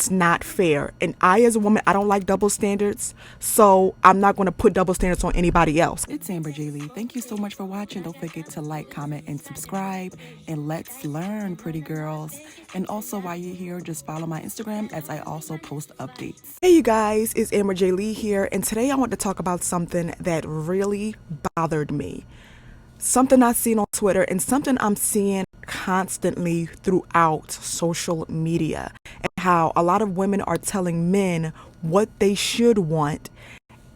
It's not fair. And I, as a woman, I don't like double standards, so I'm not going to put double standards on anybody else. It's Amber J. Lee. Thank you so much for watching. Don't forget to like, comment, and subscribe. And let's learn, pretty girls. And also, while you're here, just follow my Instagram as I also post updates. Hey, you guys, it's Amber J. Lee here, and today I want to talk about something that really bothered me. Something I've seen on Twitter and something I'm seeing constantly throughout social media, and how a lot of women are telling men what they should want,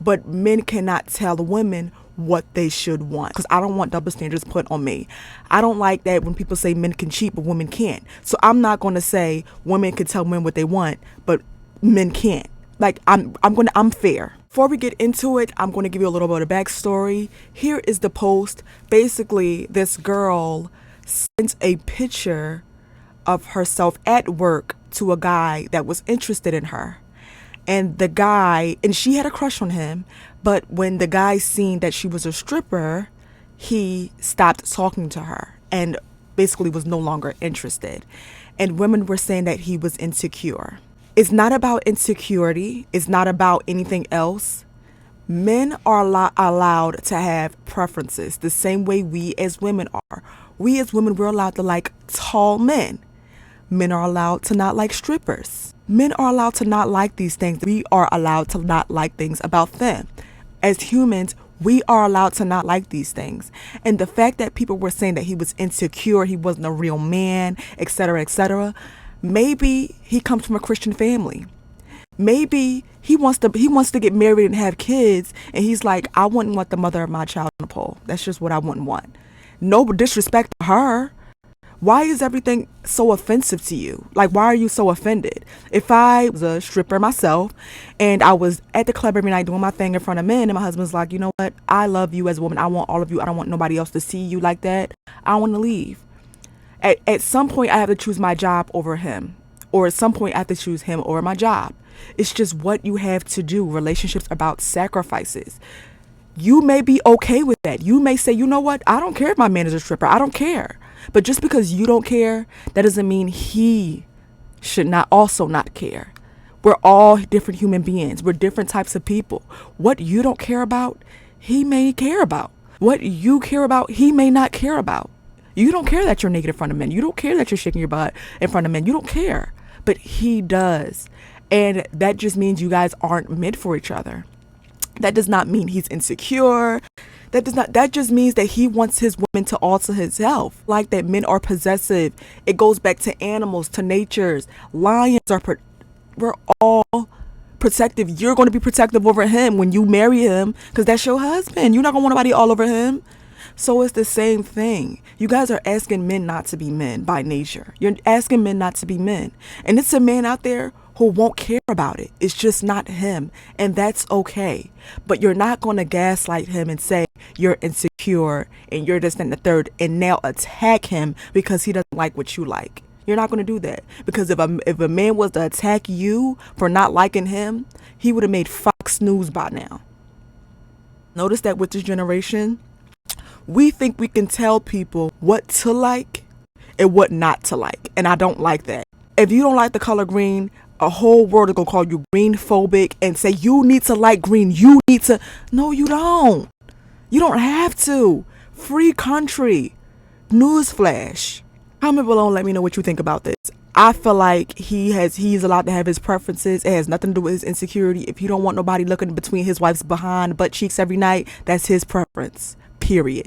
but men cannot tell women what they should want, because I don't want double standards put on me. I don't like that when people say men can cheat but women can't. So I'm not going to say women can tell men what they want but men can't. Like I'm fair. Before we get into it, I'm going to give you a little bit of backstory. Here is the post. Basically, this girl sent a picture of herself at work to a guy that was interested in her. And the guy, and she had a crush on him, but when the guy seen that she was a stripper, he stopped talking to her and basically was no longer interested. And women were saying that he was insecure. It's not about insecurity. It's not about anything else. Men are allowed to have preferences the same way we as women are. We as women, we're allowed to like tall men. Men are allowed to not like strippers. Men are allowed to not like these things. We are allowed to not like things about them. As humans, we are allowed to not like these things. And the fact that people were saying that he was insecure, he wasn't a real man, etc., maybe he comes from a Christian family. Maybe he wants to get married and have kids, and he's like, I wouldn't want the mother of my child on the pole. That's just what I wouldn't want. No disrespect to her. Why is everything so offensive to you? Like, why are you so offended? If I was a stripper myself and I was at the club every night doing my thing in front of men, and my husband's like, you know what? I love you as a woman. I want all of you. I don't want nobody else to see you like that. I want to leave. At some point, I have to choose my job over him. Or at some point, I have to choose him over my job. It's just what you have to do. Relationships are about sacrifices. You may be okay with that. You may say, you know what? I don't care if my man is a stripper. I don't care. But just because you don't care, that doesn't mean he should not also not care. We're all different human beings. We're different types of people. What you don't care about, he may care about. What you care about, he may not care about. You don't care that you're naked in front of men. You don't care that you're shaking your butt in front of men. You don't care. But he does. And that just means you guys aren't meant for each other. That does not mean he's insecure. That just means that he wants his woman to alter himself. Like that men are possessive. It goes back to animals, to natures. Lions we're all protective. You're going to be protective over him when you marry him, because that's your husband. You're not going to want nobody all over him. So it's the same thing. You guys are asking men not to be men by nature. You're asking men not to be men. And it's a man out there who won't care about it. It's just not him. And that's okay. But you're not going to gaslight him and say you're insecure and you're this and the third and now attack him because he doesn't like what you like. You're not going to do that. Because if a man was to attack you for not liking him, he would have made Fox News by now. Notice that with this generation, we think we can tell people what to like and what not to like. And I don't like that. If you don't like the color green, a whole world is going to call you green phobic and say you need to like green. You need to. No, you don't. You don't have to. Free country. Newsflash. Comment below and let me know what you think about this. I feel like he's allowed to have his preferences. It has nothing to do with his insecurity. If you don't want nobody looking between his wife's behind butt cheeks every night, that's his preference. Period.